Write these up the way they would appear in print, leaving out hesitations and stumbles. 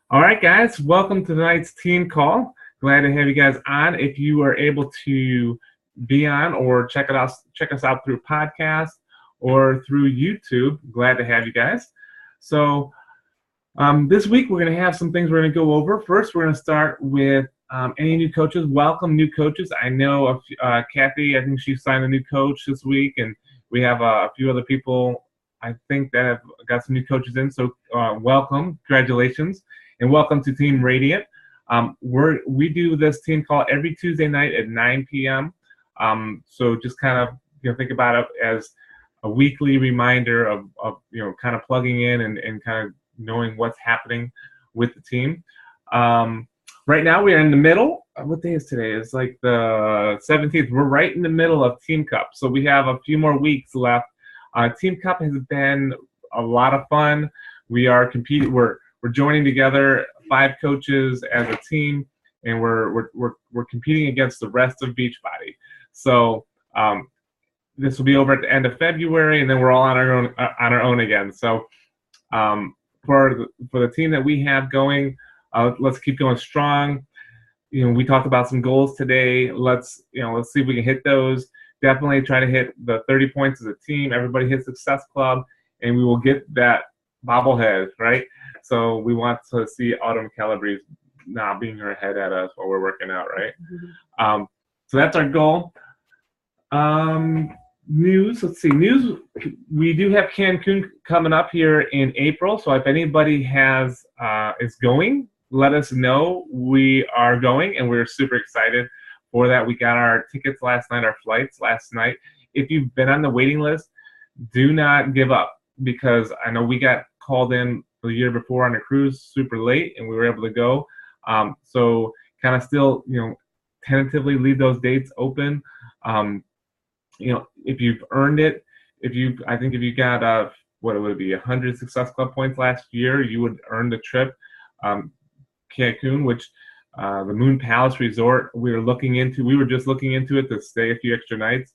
All right, guys, welcome to tonight's team call. Glad to have you guys on. If you are able to be on or check us out through podcast or through YouTube, glad to have you guys. So this week we're going to have some things we're going to go over. First, we're going to start with any new coaches. Welcome new coaches. I know Kathy, I think she signed a new coach this week, and we have a few other people, I think, that have got some new coaches in. So welcome, congratulations, and welcome to Team Radiant. We do this team call every Tuesday night at 9 p.m. So just kind of think about it as a weekly reminder of kind of plugging in and kind of knowing what's happening with the team. Right now we are in the middle. What day is today? It's like the 17th. We're right in the middle of Team Cup, so we have a few more weeks left. Team Cup has been a lot of fun. We are competing. We're joining together 5 coaches as a team, and we're competing against the rest of Beachbody. So this will be over at the end of February, and then we're all on our own again. So for the team that we have going, let's keep going strong. We talked about some goals today. Let's see if we can hit those. Definitely try to hit the 30 points as a team. Everybody hit Success Club, and we will get that bobblehead, right? So we want to see Autumn Calabrese not being her head at us while we're working out, right? Mm-hmm. So that's our goal. News. Let's see. News. We do have Cancun coming up here in April. So if anybody is going, let us know. We are going, and we're super excited for that. We got our tickets last night, our flights last night. If you've been on the waiting list, do not give up, because I know we got called in the year before on a cruise super late, and we were able to go. So kind of still, tentatively leave those dates open. If you've earned it, I think if you got what would it be, 100 Success Club points last year, you would earn the trip. Cancun, which the Moon Palace Resort, we were just looking into it to stay a few extra nights,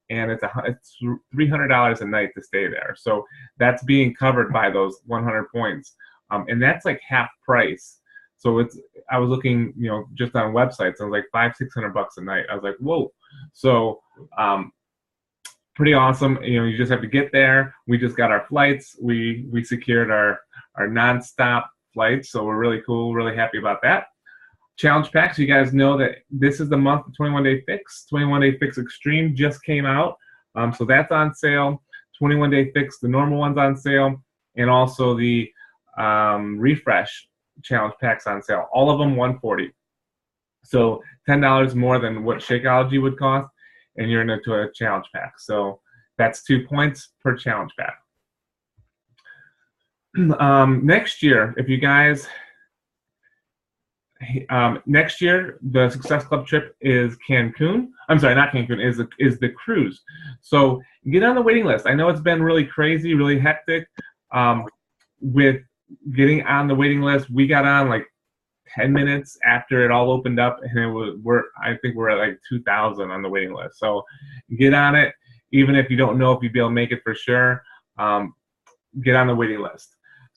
and it's $300 a night to stay there. So that's being covered by those 100 points, and that's like half price. So I was looking, just on websites, I was like $500-600 a night. I was like, whoa. So pretty awesome. You just have to get there. We just got our flights. We secured our nonstop flights, so we're really cool, really happy about that. Challenge packs, you guys know that this is the month of 21 Day Fix. 21 Day Fix Extreme just came out, so that's on sale. 21 Day Fix, the normal one's on sale, and also the Refresh challenge packs on sale. All of them $140, so $10 more than what Shakeology would cost, and you're into a challenge pack. So that's 2 points per challenge pack. Next year, if you guys, next year the Success Club trip is Cancun. I'm sorry, not Cancun. Is the cruise. So get on the waiting list. I know it's been really crazy, really hectic with getting on the waiting list. We got on like 10 minutes after it all opened up, and I think we're at like 2,000 on the waiting list. So get on it, even if you don't know if you'll be able to make it for sure. Get on the waiting list.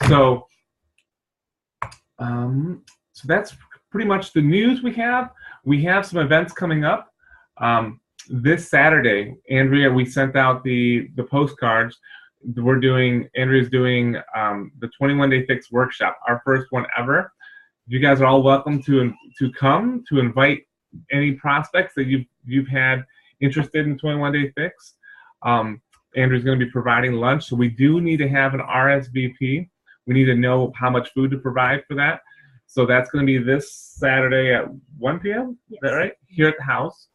So that's pretty much the news we have. We have some events coming up. This Saturday, Andrea, we sent out the postcards. Andrea's doing the 21 Day Fix workshop, our first one ever. You guys are all welcome to come, to invite any prospects that you've had interested in 21 Day Fix. Andrew's going to be providing lunch, so we do need to have an RSVP. We need to know how much food to provide for that. So that's going to be this Saturday at 1 p.m. Yes. Is that right? Here at the house.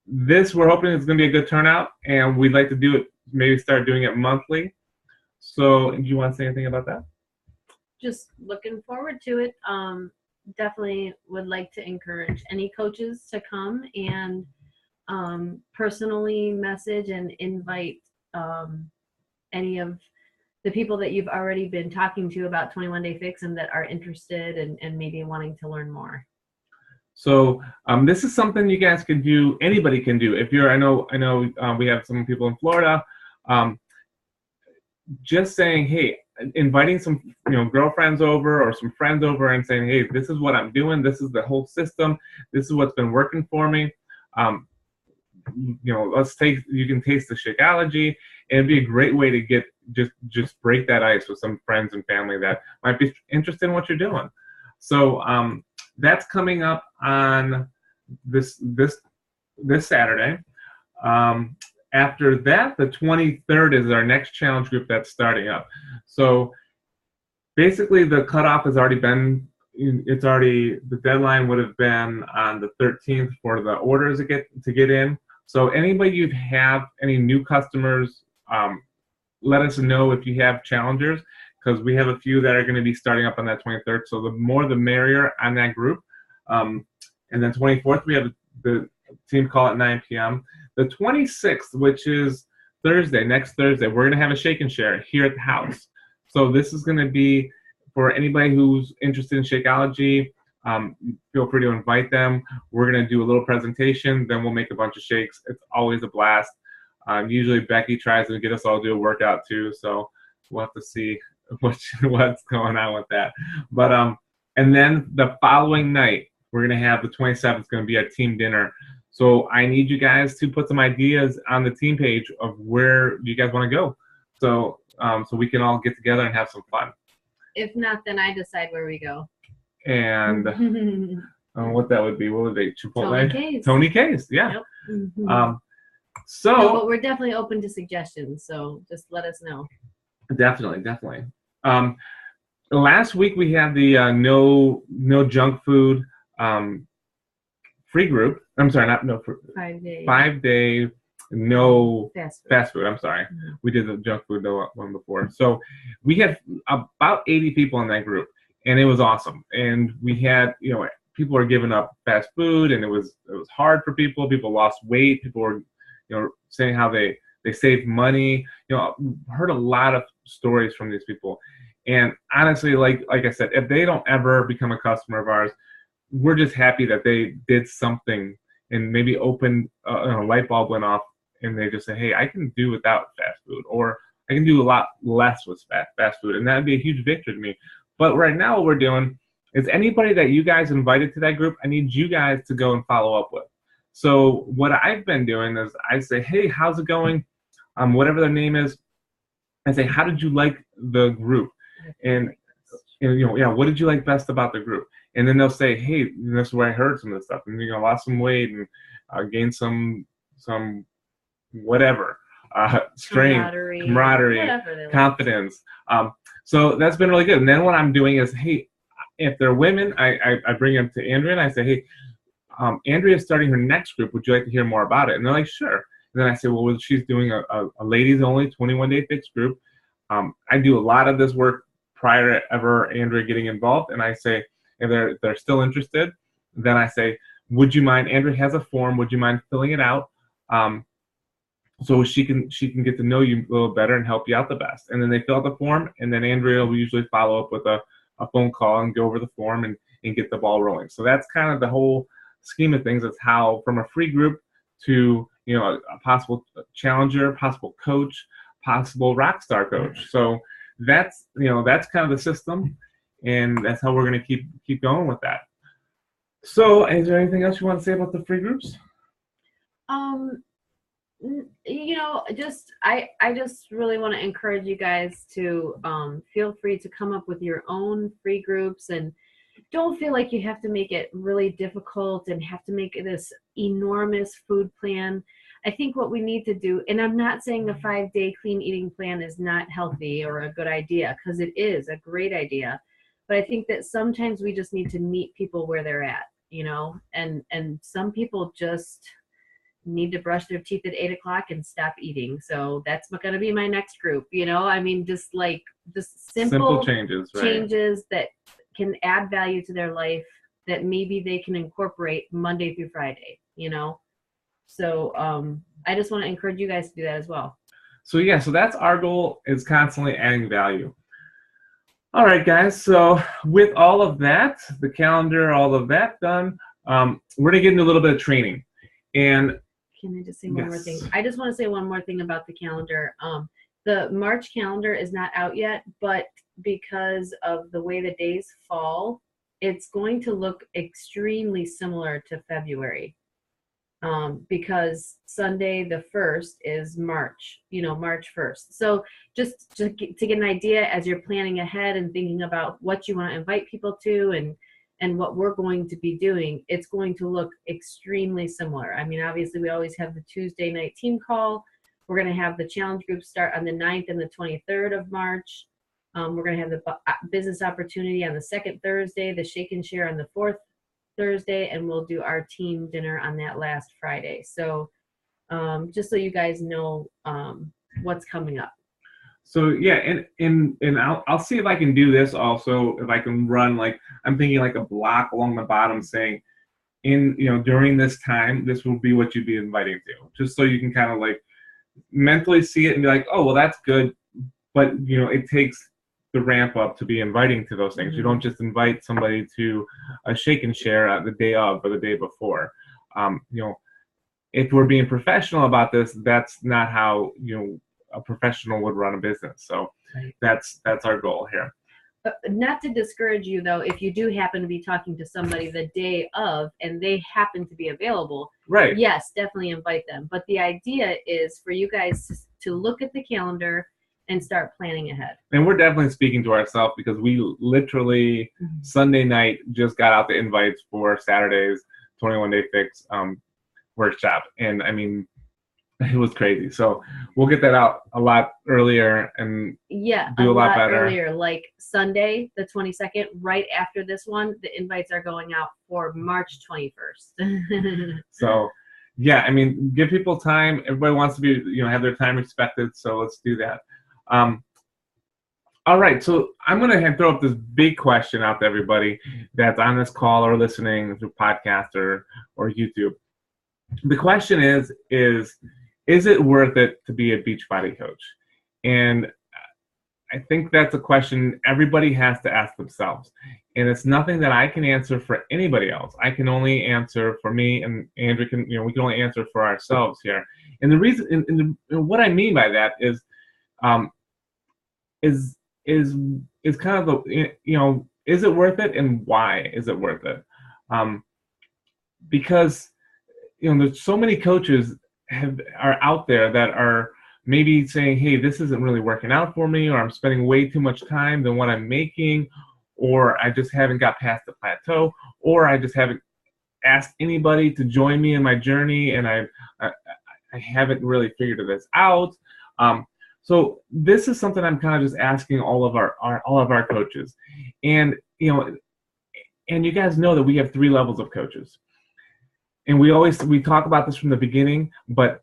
We're hoping it's going to be a good turnout, and we'd like to do it, maybe start doing it monthly. So do you want to say anything about that? Just looking forward to it. Definitely would like to encourage any coaches to come and personally message and invite any of the people that you've already been talking to about 21 Day Fix and that are interested and maybe wanting to learn more. So this is something you guys can do. Anybody can do. If you're, I know, we have some people in Florida. Just saying, hey, inviting some girlfriends over or some friends over and saying, hey, this is what I'm doing. This is the whole system. This is what's been working for me. You can taste the Shakeology, and it'd be a great way to get just break that ice with some friends and family that might be interested in what you're doing. So that's coming up on this Saturday. After that, the 23rd is our next challenge group that's starting up. So basically, the cutoff has already been. The deadline would have been on the 13th for the orders to get in. So anybody you have any new customers, let us know if you have challengers, because we have a few that are going to be starting up on that 23rd. So the more the merrier on that group. And then 24th, we have the team call at 9 p.m. The 26th, which is next Thursday, we're going to have a shake and share here at the house. So this is going to be for anybody who's interested in Shakeology. Feel free to invite them. We're going to do a little presentation, then we'll make a bunch of shakes. It's always a blast. Usually Becky tries to get us all to do a workout too, so we'll have to see what's going on with that. But and then the following night, we're going to have the 27th. It's going to be a team dinner. So I need you guys to put some ideas on the team page of where you guys want to go, so we can all get together and have some fun. If not, then I decide where we go. And what that would be? What would they? Chipotle? Tony K's, yeah. Yep. No, but we're definitely open to suggestions, so just let us know. Definitely. Last week we had the no junk food free group. I'm sorry, 5 day no fast food. I'm sorry. Mm-hmm. We did the junk food one before. So we had about 80 people in that group, and it was awesome. And we had, people were giving up fast food, and it was hard for people. People lost weight. People were, saying how they saved money. Heard a lot of stories from these people. And honestly, like I said, if they don't ever become a customer of ours, we're just happy that they did something and maybe opened a light bulb went off, and they just say, hey, I can do without fast food, or I can do a lot less with fast food, and that would be a huge victory to me. But right now what we're doing is anybody that you guys invited to that group, I need you guys to go and follow up with. So what I've been doing is I say, hey, how's it going? Whatever their name is, I say, how did you like the group? And what did you like best about the group? And then they'll say, hey, this is where I heard some of this stuff, and lost some weight and gained some whatever, strength, camaraderie, confidence. So that's been really good. And then what I'm doing is, hey, if they're women, I bring them to Andrea and I say, hey, Andrea's starting her next group. Would you like to hear more about it? And they're like, sure. And then I say, well, she's doing a ladies only 21-day fix group. I do a lot of this work prior to ever Andrea getting involved, and I say, if they're still interested, then I say, would you mind? Andrea has a form. Would you mind filling it out, so she can get to know you a little better and help you out the best? And then they fill out the form, and then Andrea will usually follow up with a phone call and go over the form and get the ball rolling. So that's kind of the whole scheme of things. It's how from a free group to a possible challenger, possible coach, possible rock star coach. So that's kind of the system, and that's how we're going to keep going with that. So is there anything else you want to say about the free groups? I just really want to encourage you guys to feel free to come up with your own free groups, and don't feel like you have to make it really difficult and have to make this enormous food plan. I think what we need to do, and I'm not saying a 5-day clean eating plan is not healthy or a good idea, because it is a great idea. But I think that sometimes we just need to meet people where they're at, and some people just need to brush their teeth at 8 o'clock and stop eating. So that's going to be my next group. Just simple changes, right? Changes that can add value to their life that maybe they can incorporate Monday through Friday, So I just want to encourage you guys to do that as well. So that's our goal, is constantly adding value. All right, guys. So with all of that, the calendar, all of that done, we're going to get into a little bit of training. And can I just say one more thing? I just want to say one more thing about the calendar. The March calendar is not out yet, but because of the way the days fall, it's going to look extremely similar to February. Because Sunday the 1st is March, March 1st. So just to get an idea as you're planning ahead and thinking about what you want to invite people to and what we're going to be doing, it's going to look extremely similar. I mean, obviously we always have the Tuesday night team call. We're going to have the challenge group start on the 9th and the 23rd of March. We're going to have the business opportunity on the second Thursday, the shake and share on the fourth Thursday, and we'll do our team dinner on that last Friday. So just so you guys know what's coming up. So yeah, and I'll see if I can do this also, if I can run, like, I'm thinking like a block along the bottom saying, during this time, this will be what you'd be inviting to, just so you can kind of like mentally see it and be like, oh, well, that's good. But it takes the ramp up to be inviting to those things. You don't just invite somebody to a shake and share the day of or the day before. If we're being professional about this, that's not how a professional would run a business. So that's our goal here. Not to discourage you though, if you do happen to be talking to somebody the day of and they happen to be available, right? Yes, definitely invite them. But the idea is for you guys to look at the calendar and start planning ahead. And we're definitely speaking to ourselves because we literally Sunday night just got out the invites for Saturday's 21 Day Fix workshop. And I mean, it was crazy. So we'll get that out a lot earlier and do a lot better. Earlier, like Sunday, the 22nd, right after this one, the invites are going out for March 21st. So yeah, I mean, give people time. Everybody wants to be, have their time respected. So let's do that. All right, so I'm going to throw up this big question out to everybody that's on this call or listening through podcast or YouTube. The question is it worth it to be a Beachbody coach? And I think that's a question everybody has to ask themselves. And it's nothing that I can answer for anybody else. I can only answer for me, and Andrew can, we can only answer for ourselves here. And the reason, and what I mean by that is kind of the, is it worth it, and why is it worth it? Because there's so many coaches are out there that are maybe saying, hey, this isn't really working out for me, or I'm spending way too much time than what I'm making, or I just haven't got past the plateau, or I just haven't asked anybody to join me in my journey, and I haven't really figured this out. So this is something I'm kind of just asking all of our coaches, and you guys know that we have 3 levels of coaches, and we talk about this from the beginning, but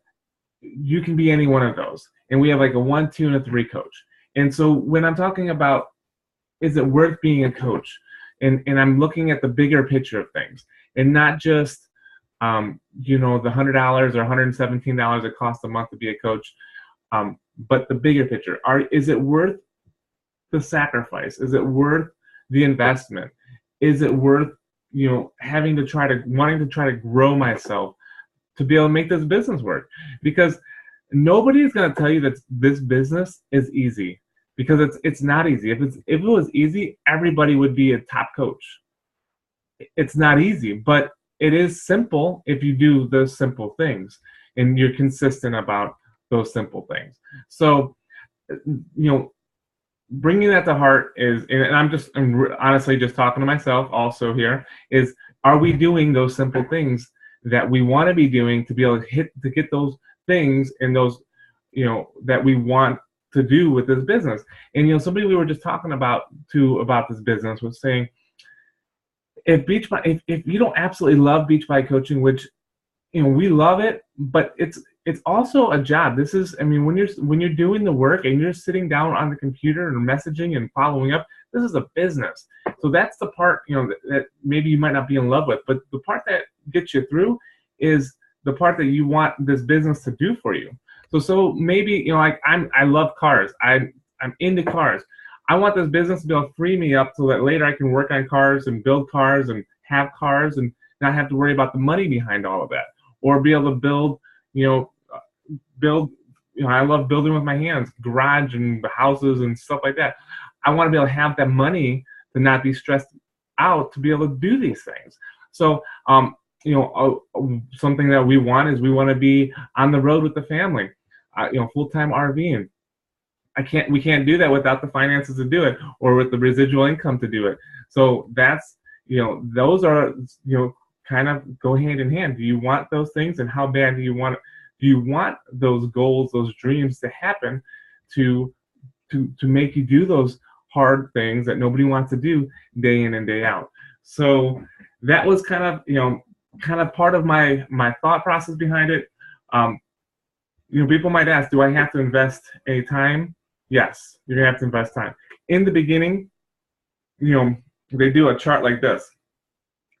you can be any one of those, and we have like a 1, 2, and a 3 coach. And so when I'm talking about is it worth being a coach, and I'm looking at the bigger picture of things, and not just the $100 or $117 it costs a month to be a coach. But the bigger picture, is it worth the sacrifice? Is it worth the investment? Is it worth, wanting to try to grow myself to be able to make this business work? Because nobody is going to tell you that this business is easy, because it's not easy. If it was easy, everybody would be a top coach. It's not easy, but it is simple if you do those simple things and you're consistent about those simple things. So, bringing that to heart is, and I'm honestly just talking to myself also here, is, are we doing those simple things that we want to be doing to be able to get those things and those, that we want to do with this business? And, somebody we were just talking about this business was saying, if you don't absolutely love Beachbody coaching, which, we love it, but it's also a job. This is, when you're doing the work and you're sitting down on the computer and messaging and following up, this is a business. So that's the part, that maybe you might not be in love with, but the part that gets you through is the part that you want this business to do for you. So maybe, I love cars. I'm into cars. I want this business to be able to free me up so that later I can work on cars and build cars and have cars and not have to worry about the money behind all of that, or be able to build I love building with my hands, garage and houses and stuff like that. I want to be able to have that money to not be stressed out to be able to do these things. So, something that we want is we want to be on the road with the family, full-time RVing. We can't do that without the finances to do it, or with the residual income to do it. So that's, those are, kind of go hand in hand. Do you want those things, and how bad do you want it? Do you want those goals, those dreams to happen, to make you do those hard things that nobody wants to do day in and day out? So that was kind of part of my thought process behind it. People might ask, do I have to invest any time? Yes, you're gonna have to invest time. In the beginning, they do a chart like this.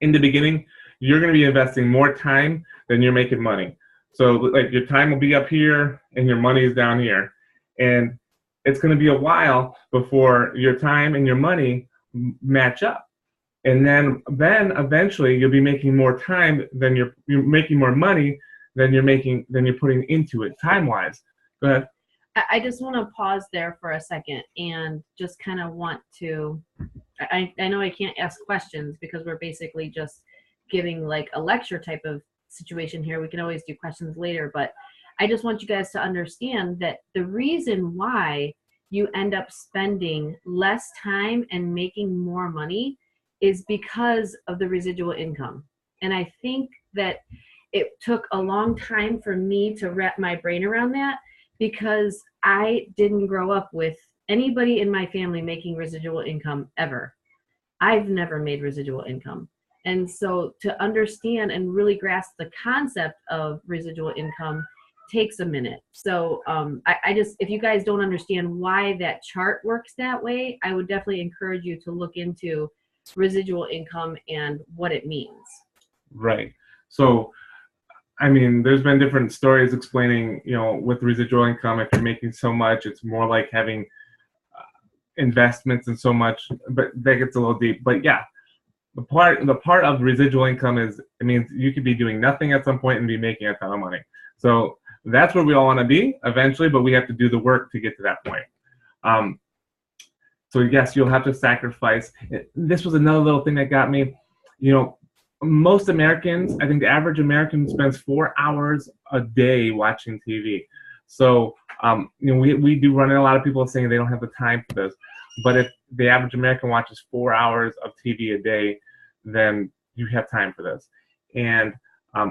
In the beginning, you're gonna be investing more time than you're making money. So like your time will be up here and your money is down here. And it's gonna be a while before your time and your money match up. And then eventually you'll be making more time than you're making more money than you're putting into it time-wise. Go ahead. I just want to pause there for a second and just kind of want to, I know I can't ask questions because we're basically just giving like a lecture type of situation here. We can always do questions later, but I just want you guys to understand that the reason why you end up spending less time and making more money is because of the residual income. And I think that it took a long time for me to wrap my brain around that, because I didn't grow up with anybody in my family making residual income ever. I've never made residual income. And so to understand and really grasp the concept of residual income takes a minute. So if you guys don't understand why that chart works that way, I would definitely encourage you to look into residual income and what it means. Right. So, I mean, there's been different stories explaining, with residual income, if you're making so much, it's more like having investments and so much, but that gets a little deep. But yeah, the part of residual income is, it means you could be doing nothing at some point and be making a ton of money. So that's where we all want to be eventually, but we have to do the work to get to that point. So yes, you'll have to sacrifice. This was another little thing that got me, most Americans, I think the average American spends 4 hours a day watching TV. So, we do run into a lot of people saying they don't have the time for this. But if the average American watches 4 hours of TV a day, then you have time for this. And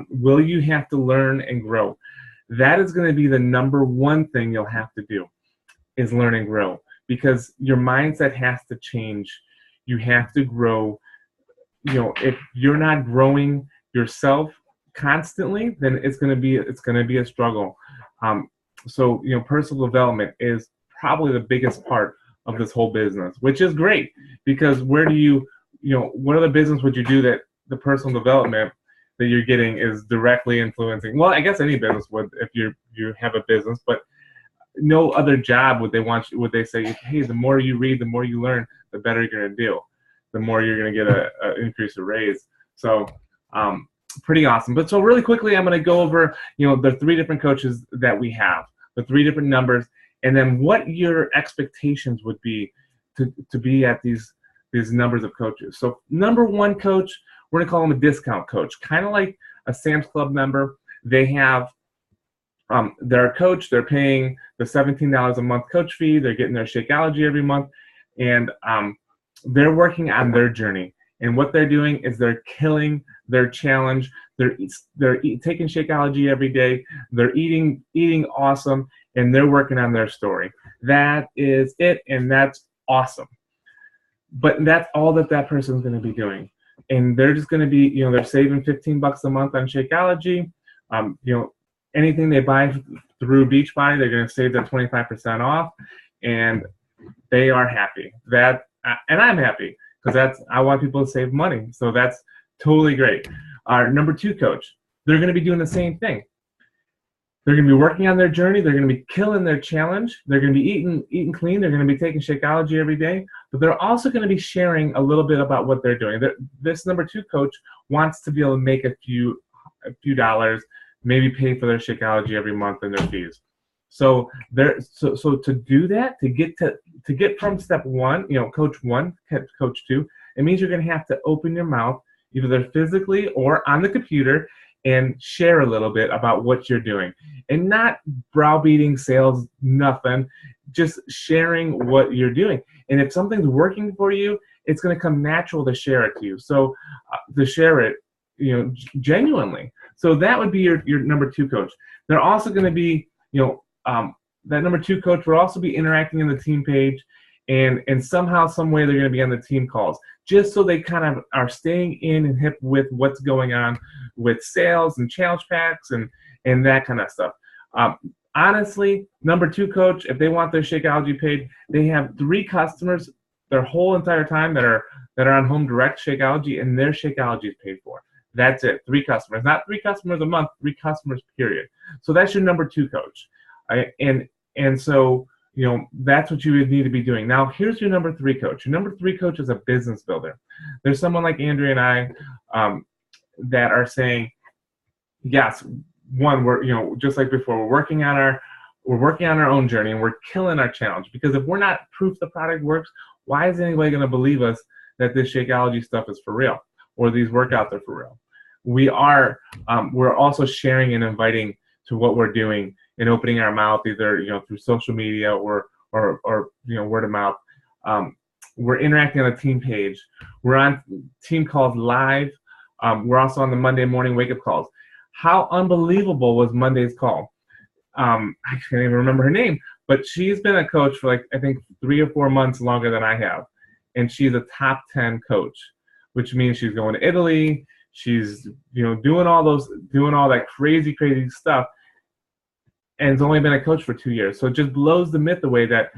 will you have to learn and grow? That is going to be the number one thing you'll have to do, is learn and grow. Because your mindset has to change. You have to grow. If you're not growing yourself constantly, then it's going to be a struggle. So personal development is probably the biggest part of this whole business, which is great, because where do what other business would you do that the personal development that you're getting is directly influencing? Well, I guess any business would, if you have a business, but no other job would they say, hey, the more you read, the more you learn, the better you're going to do. The more you're going to get an increase or raise. So pretty awesome. But so really quickly, I'm going to go over, the 3 different coaches that we have, the 3 different numbers, and then what your expectations would be to be at these numbers of coaches. So number 1 coach, we're going to call him a discount coach, kind of like a Sam's Club member. They have they're a coach. They're paying the $17 a month coach fee. They're getting their Shakeology every month, and they're working on their journey. And what they're doing is they're killing their challenge. They're taking Shakeology every day. They're eating awesome, and they're working on their story. That is it, and that's awesome. But that's all that person's going to be doing. And they're just going to be, they're saving $15 a month on Shakeology. Anything they buy through Beachbody, they're going to save that 25% off, and they are happy. And I'm happy, because I want people to save money. So that's totally great. Our number 2 coach, they're going to be doing the same thing. They're going to be working on their journey. They're going to be killing their challenge. They're going to be eating clean. They're going to be taking Shakeology every day. But they're also going to be sharing a little bit about what they're doing. This number 2 coach wants to be able to make a few dollars, maybe pay for their Shakeology every month and their fees. So to do that, to get from step one, coach one, coach two, it means you're going to have to open your mouth either physically or on the computer and share a little bit about what you're doing, and not browbeating sales, nothing, just sharing what you're doing. And if something's working for you, it's going to come natural to share it to you. So to share it, genuinely. So that would be your number two coach. They're also going to be, that number two coach will also be interacting in the team page, and somehow, some way, they're going to be on the team calls, just so they kind of are staying in and hip with what's going on with sales and challenge packs and that kind of stuff. Honestly, number two coach, if they want their Shakeology paid, they have 3 customers their whole entire time that are on Home Direct Shakeology, and their Shakeology is paid for. That's it. 3 customers, not 3 customers a month, 3 customers period. So that's your number two coach, and so that's what you would need to be doing. Now here's your number 3 coach. Your number 3 coach is a business builder. There's someone like Andrea and I that are saying, yes, one, we're just like before, we're working on our own journey, and we're killing our challenge, because if we're not proof the product works, why is anybody going to believe us that this Shakeology stuff is for real, or these workouts are for real? We're also sharing and inviting to what we're doing and opening our mouth, either through social media or word of mouth. We're interacting on the team page. We're on team calls live. We're also on the Monday morning wake up calls. How unbelievable was Monday's call? I can't even remember her name, but she's been a coach for I think 3 or 4 months longer than I have, and she's a top 10 coach, which means she's going to Italy. She's doing all that crazy stuff, and has only been a coach for 2 years. So it just blows the myth away that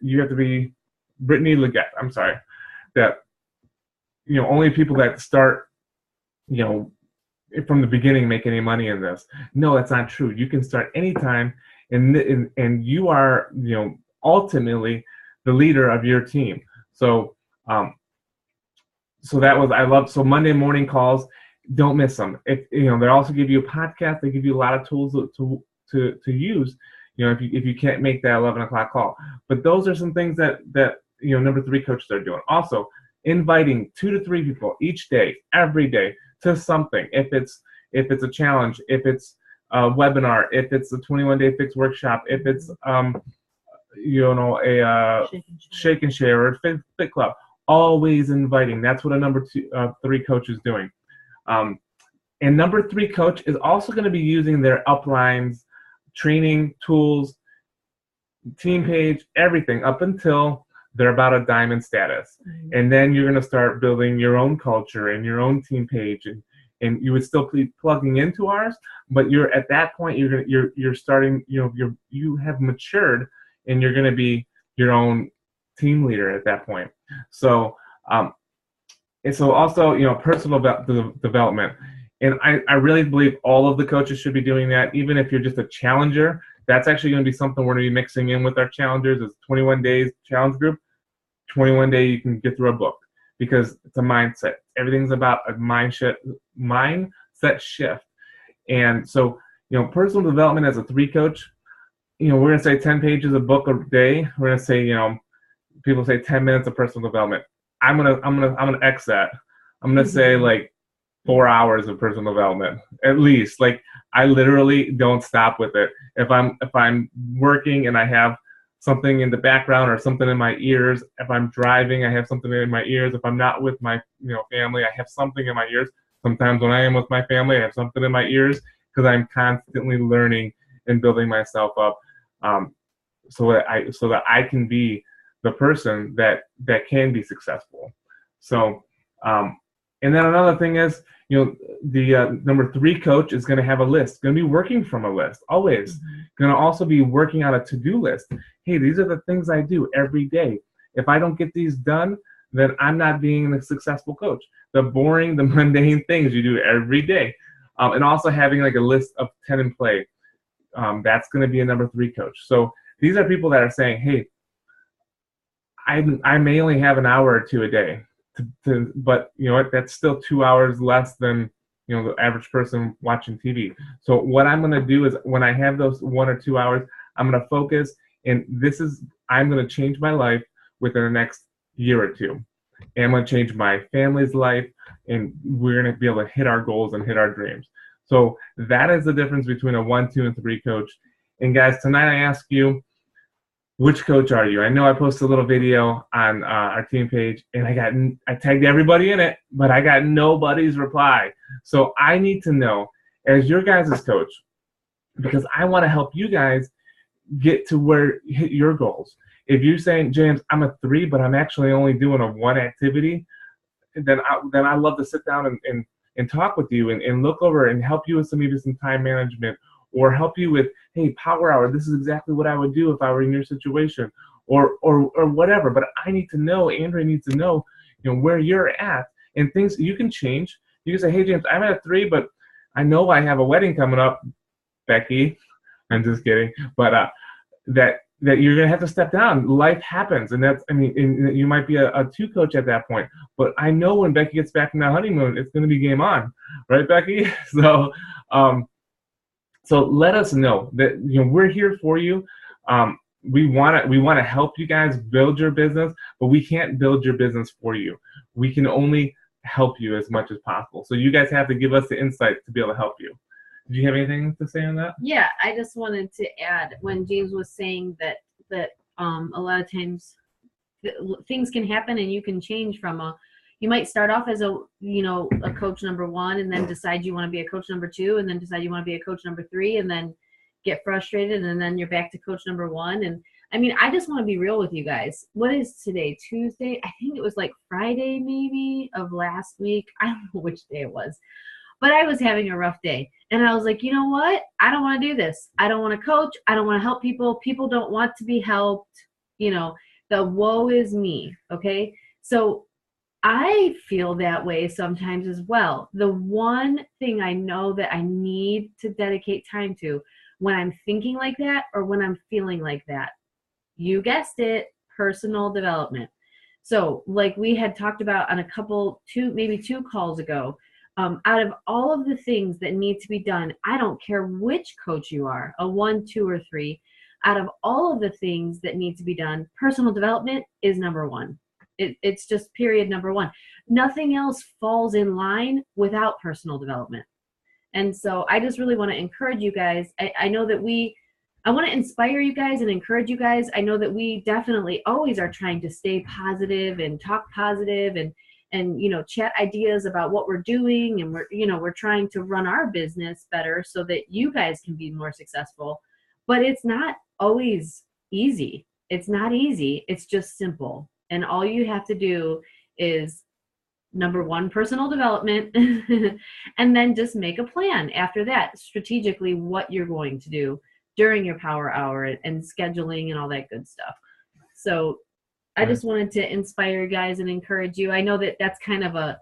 you have to be Brittany Leggett. I'm sorry, that only people that start from the beginning make any money in this. No, that's not true. You can start anytime, and you are ultimately the leader of your team. So that was, I love. So Monday morning calls, don't miss them. They also give you a podcast. They give you a lot of tools to use. If you can't make that 11 o'clock call. But those are some things that number 3 coaches are doing. Also, inviting 2 to 3 people each day, every day, to something. If it's a challenge, if it's a webinar, if it's a 21-day fix workshop, if it's a shake and share or fit club. Always inviting. That's what a number 3 coach is doing. And number 3 coach is also going to be using their uplines, training tools, team page, everything up until they're about a diamond status. Mm-hmm. And then you're going to start building your own culture and your own team page, and you would still be plugging into ours, but you're at that point you're starting, you have matured, and you're going to be your own team leader at that point. So and so also personal development, and I really believe all of the coaches should be doing that. Even if you're just a challenger, that's actually going to be something we're going to be mixing in with our challengers. Is 21 days challenge group. 21 day you can get through a book, because it's a mindset. Everything's about a mindset shift. And so personal development as a 3 coach, we're going to say 10 pages of book a day. We're going to say people say 10 minutes of personal development. I'm gonna X that. I'm gonna say 4 hours of personal development at least. I literally don't stop with it. If I'm working and I have something in the background or something in my ears, if I'm driving, I have something in my ears. If I'm not with my family, I have something in my ears. Sometimes when I am with my family, I have something in my ears, because I'm constantly learning and building myself up, so that I can be the person that can be successful. So, and then another thing is, the number 3 coach is going to have a list, going to be working from a list, always. Mm-hmm. Going to also be working on a to-do list. Hey, these are the things I do every day. If I don't get these done, then I'm not being a successful coach. The boring, the mundane things you do every day. And also having a list of 10 in play. That's going to be a number 3 coach. So these are people that are saying, hey, I may only have an hour or 2 a day, but you know what? That's still 2 hours less than the average person watching TV. So what I'm going to do is when I have those 1 or 2 hours, I'm going to focus, and I'm going to change my life within the next year or two. And I'm going to change my family's life, and we're going to be able to hit our goals and hit our dreams. So that is the difference between a 1, 2, and 3 coach. And guys, tonight I ask you, which coach are you? I know I posted a little video on our team page, and I tagged everybody in it, but I got nobody's reply. So I need to know, as your guys' coach, because I want to help you guys get to hit your goals. If you're saying, James, I'm a 3, but I'm actually only doing a 1 activity, then I love to sit down and talk with you and look over and help you with maybe some time management, or help you with, hey, power hour, this is exactly what I would do if I were in your situation, or whatever. But I need to know, Andrea needs to know, where you're at, and things you can change. You can say, hey, James, I'm at a 3, but I know I have a wedding coming up, Becky. I'm just kidding. But that you're gonna have to step down. Life happens, and you might be a 2 coach at that point. But I know when Becky gets back from that honeymoon, it's gonna be game on, right, Becky? So let us know that we're here for you. We want to help you guys build your business, but we can't build your business for you. We can only help you as much as possible. So you guys have to give us the insight to be able to help you. Do you have anything to say on that? Yeah, I just wanted to add, when James was saying that a lot of times things can happen and you can change from you might start off as a coach number 1, and then decide you want to be a coach number 2, and then decide you want to be a coach number 3, and then get frustrated, and then you're back to coach number 1. And I just want to be real with you guys. What is today? Tuesday? I think it was like Friday maybe of last week. I don't know which day it was. But I was having a rough day. And I was like, you know what? I don't want to do this. I don't want to coach. I don't want to help people. People don't want to be helped. The woe is me. Okay? So I feel that way sometimes as well. The one thing I know that I need to dedicate time to when I'm thinking like that, or when I'm feeling like that, you guessed it, personal development. So like we had talked about on maybe two calls ago, out of all of the things that need to be done, I don't care which coach you are, a 1, 2, or 3, out of all of the things that need to be done, personal development is number 1. It's just period number 1. Nothing else falls in line without personal development. And so I just really want to encourage you guys. I know that I want to inspire you guys and encourage you guys. I know that we definitely always are trying to stay positive and talk positive and chat ideas about what we're doing, and we're trying to run our business better so that you guys can be more successful. But it's not always easy. It's not easy. It's just simple. And all you have to do is, number 1, personal development, and then just make a plan after that, strategically, what you're going to do during your power hour and scheduling and all that good stuff. So I just wanted to inspire you guys and encourage you. I know that that's kind of a,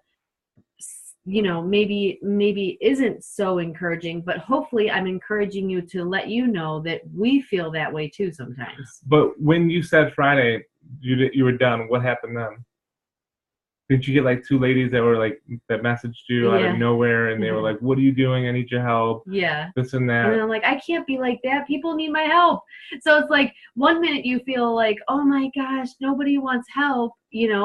maybe isn't so encouraging, but hopefully I'm encouraging you to let you know that we feel that way too sometimes. But when you said Friday, you were done, what happened then? Did you get like 2 ladies that messaged you out of nowhere, and they were like, what are you doing? I need your help. Yeah. This and that. And I'm like, I can't be like that. People need my help. So it's like, one minute you feel like, oh my gosh, nobody wants help,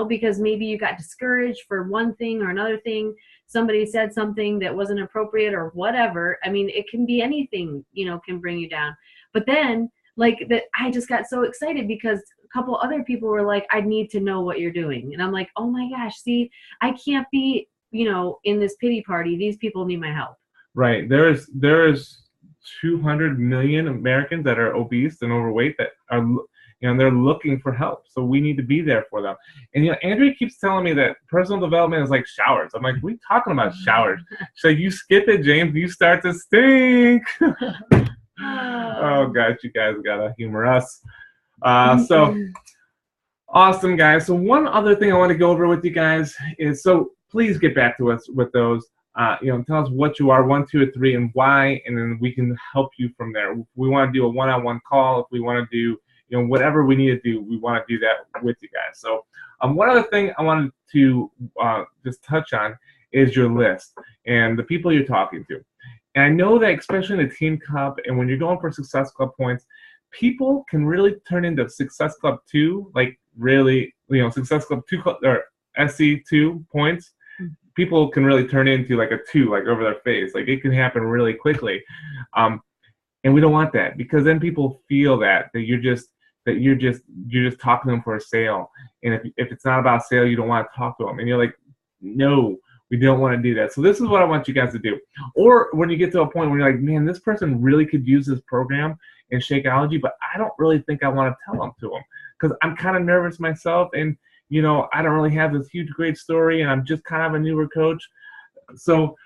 because maybe you got discouraged for one thing or another thing. Somebody said something that wasn't appropriate or whatever. It can be anything, can bring you down. But then I just got so excited because a couple other people were like, I need to know what you're doing. And I'm like, oh my gosh, see, I can't be, in this pity party. These people need my help. Right. There's 200 million Americans that are obese and overweight that are, they're looking for help. So we need to be there for them. And, Andrea keeps telling me that personal development is like showers. I'm like, we talking about showers. She's like, you skip it, James. You start to stink. Oh, gosh, you guys got to humor us. So awesome, guys. So one other thing I want to go over with you guys is, so please get back to us with those. Tell us what you are, 1, 2, or 3, and why, and then we can help you from there. If we want to do a one-on-one call, if we want to do, whatever we need to do, we want to do that with you guys. So one other thing I wanted to just touch on is your list and the people you're talking to. And I know that especially in the Team Cup and when you're going for Success Club points, people can really turn into Success Club 2, like really, Success Club 2 or SC2 points. People can really turn into like a 2, like over their face. Like it can happen really quickly. And we don't want that, because then people feel that you're just talking to them for a sale. And if it's not about sale, you don't want to talk to them. And you're like, no, we don't want to do that. So this is what I want you guys to do. Or when you get to a point where you're like, man, this person really could use this program in Shakeology, but I don't really think I want to tell them to them because I'm kind of nervous myself, and I don't really have this huge great story, and I'm just kind of a newer coach. So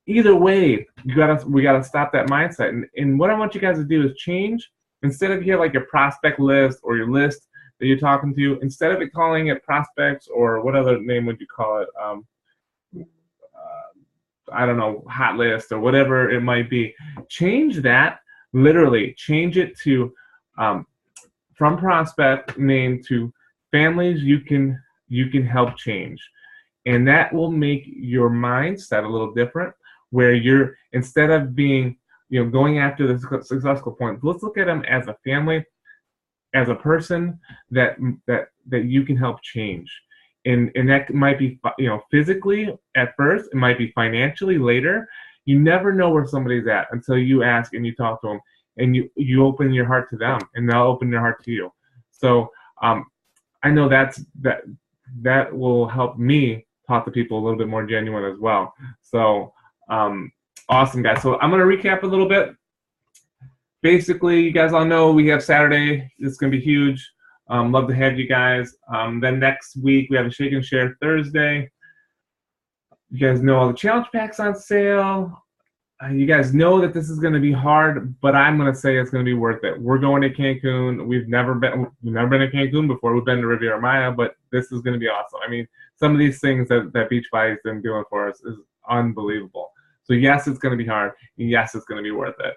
either way, we gotta stop that mindset. And what I want you guys to do is change. Instead of you have like your prospect list or your list that you're talking to, instead of calling it prospects, or what other name would you call it? I don't know, hot list or whatever it might be. Change that, literally change it to from prospect name to families you can help change. And that will make your mindset a little different, where you're, instead of being, going after the successful point, let's look at them as a family, as a person that you can help change. And that might be, physically at first, it might be financially later. You never know where somebody's at until you ask and you talk to them, and you open your heart to them, and they'll open their heart to you. So I know that will help me talk to people a little bit more genuine as well. So awesome, guys. So I'm going to recap a little bit. Basically, you guys all know we have Saturday. It's going to be huge. Love to have you guys. Then next week, we have a Shake and Share Thursday. You guys know all the challenge packs on sale. You guys know that this is going to be hard, but I'm going to say it's going to be worth it. We're going to Cancun. We've never been to Cancun before. We've been to Riviera Maya, but this is going to be awesome. I mean, some of these things that Beachbody has been doing for us is unbelievable. So yes, it's going to be hard, and yes, it's going to be worth it.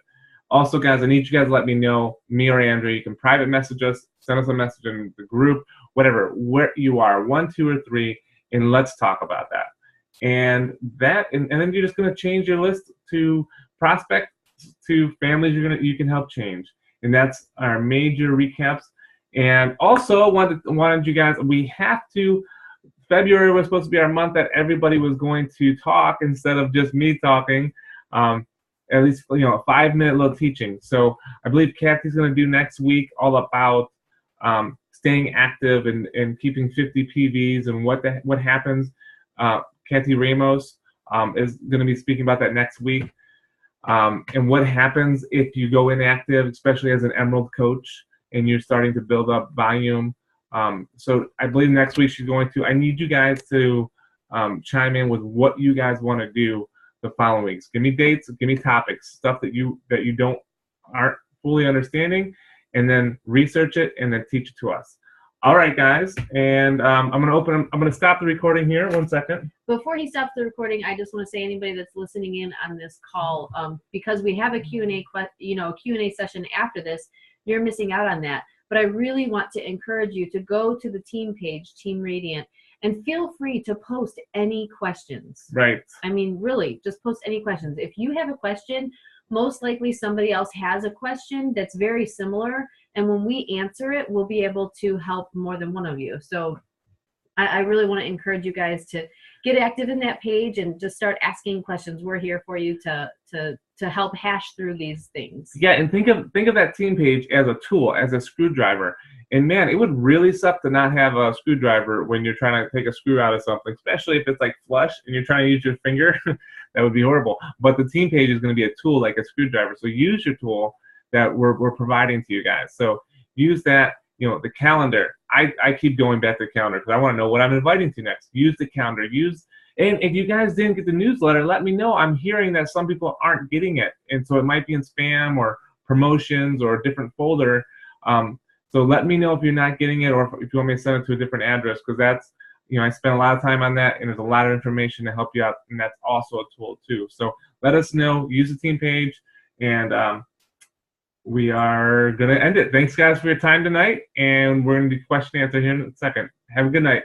Also, guys, I need you guys to let me know, me or Andrew. You can private message us, send us a message in the group, whatever, where you are, 1, 2, or 3, and let's talk about that. And then you're just going to change your list to prospects, to families you can help change. And that's our major recaps. And also wanted you guys, we have to, February was supposed to be our month that everybody was going to talk instead of just me talking. At least, a 5-minute little teaching. So I believe Kathy's going to do next week all about staying active and keeping 50 PVs and what happens. Kathy Ramos is going to be speaking about that next week. And what happens if you go inactive, especially as an Emerald coach, and you're starting to build up volume. So I believe next week she's going to. I need you guys to chime in with what you guys want to do the following weeks. Give me dates, give me topics, stuff that you aren't fully understanding, and then research it and then teach it to us. All right, guys, and I'm gonna stop the recording here. 1 second. Before he stops the recording, I just want to say, anybody that's listening in on this call, because we have a Q&A session after this, you're missing out on that. But I really want to encourage you to go to the team page, Team Radiant, and feel free to post any questions. Right. I mean, really, just post any questions. If you have a question, most likely somebody else has a question that's very similar, and when we answer it, we'll be able to help more than one of you. So I really want to encourage you guys to get active in that page and just start asking questions. We're here for you to help hash through these things. Yeah, and think of that team page as a tool, as a screwdriver. And man, it would really suck to not have a screwdriver when you're trying to take a screw out of something, especially if it's like flush and you're trying to use your finger. That would be horrible. But the team page is going to be a tool like a screwdriver. So use your tool that we're providing to you guys. So use that. The calendar. I keep going back to the calendar because I want to know what I'm inviting to next. Use the calendar. And if you guys didn't get the newsletter, let me know. I'm hearing that some people aren't getting it, and so it might be in spam or promotions or a different folder. So let me know if you're not getting it, or if you want me to send it to a different address, because that's, I spend a lot of time on that, and there's a lot of information to help you out, and that's also a tool too. So let us know. Use the team page, and we are going to end it. Thanks, guys, for your time tonight, and we're going to do question and answer here in a second. Have a good night.